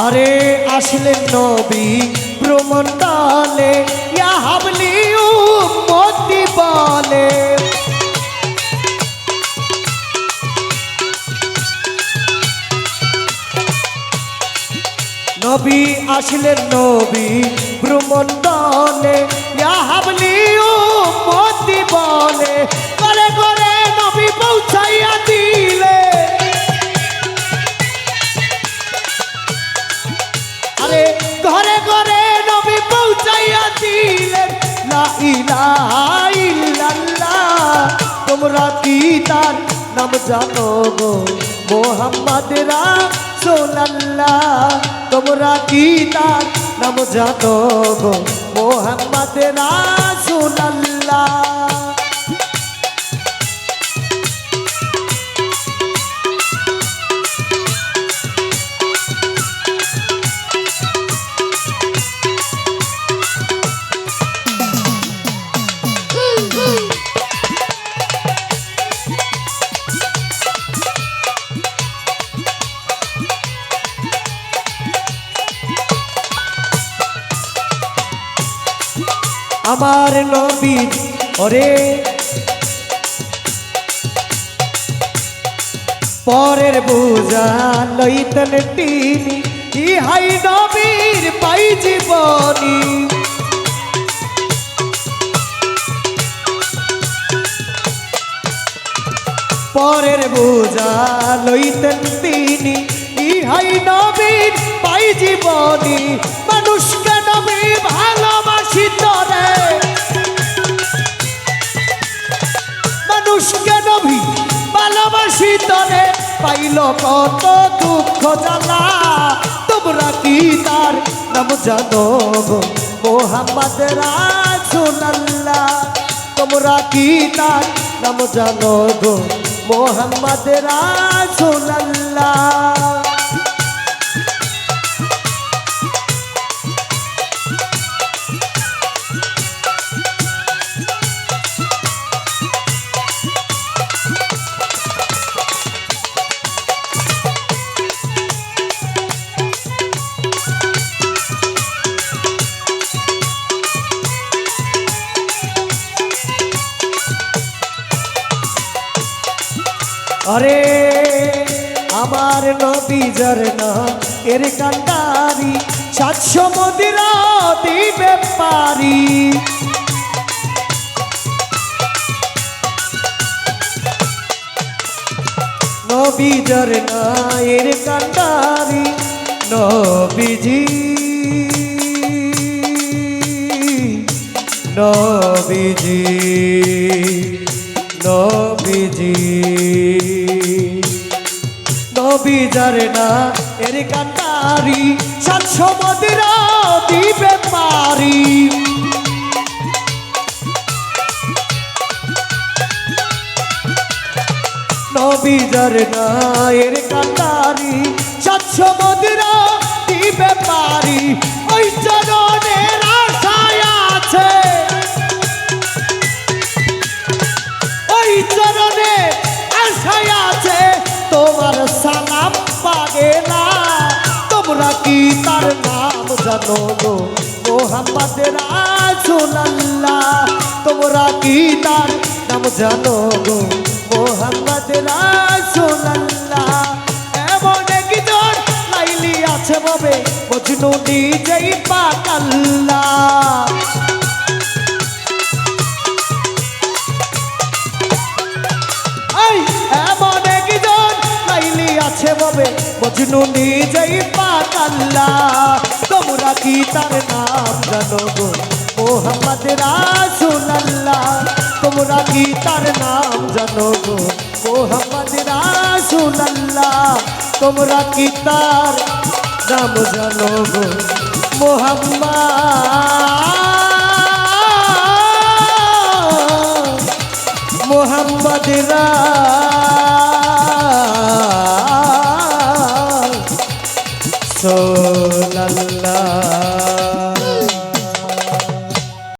আরে আসলেন নবী ভ্রমণ্ডলে ইয়া হাবলি উম্মতি বলে নবী আসলেন নবী ভ্রমণ্ডলে ইয়া হাবলি উম্মতি বলে করে করে নবী পৌঁছাইয়া দিলে আরে ঘরে ঘরে নবী পৌঁছাইয়া দিলেন লা ইলাহা ইল্লাল্লাহ তোমরা কি তার নাম জানো গো মুহাম্মদ রাসূলুল্লাহ তোমরা কি তার নাম জানো গো মুহাম্মদ রাসূলুল্লাহ আমার নবী ওরে পরের বোঝা লইতেন তিনি ইহাই নবীর পাই জীবনী পরের বোঝা লইতেন তিনি ইহাই নবীর পাই জীবনী মানুষকে নবী ভালোবাসিত রে মানুষকে নবী ভালোবাসিত রে পাইল কত দুঃখ জ্বালা তোমরা কি তার নাম জানো গো মুহাম্মদ রাসূলুল্লাহ তোমরা কি তার নাম জানো গো মুহাম্মদ রাসূলুল্লাহ আরে আমার নবী ঝরনা এর কান্ডারি 700 মদিরা দিবে পারি নবী ঝরনা এর কান্ডারি নবীজি নবীজি নবীজি নবী ঝরনা এর কান্ডারি 700 মদিরা দিবে পারি নবী ঝরনা এর কান্ডারি 700 মদিরা দিবে পারি ওই চরণের আশায় আছে ওই চরণে আশায় আছে তোমার সালাম পাগে না তোমরা কি তার নাম জানো গো মুহাম্মদ রাসূলুল্লাহ তোমরা কি তার নাম জানো গো মুহাম্মদ রাসূলুল্লাহ এমন একজন লাইলি আছে ভাবে মজনু নিজেই পাক আল্লাহ এমন একজন লাইলি আছে ভাবে মজনু নিজেই পাক আল্লাহ তোমরা কি তার নাম জানো গো মুহাম্মদ রাসূলুল্লাহ তোমরা কি তার নাম জানো গো মুহাম্মদ রাসূলুল্লাহ তোমরা কি তার নাম জানো গো মুহাম্মদ রাসূলুল্লাহ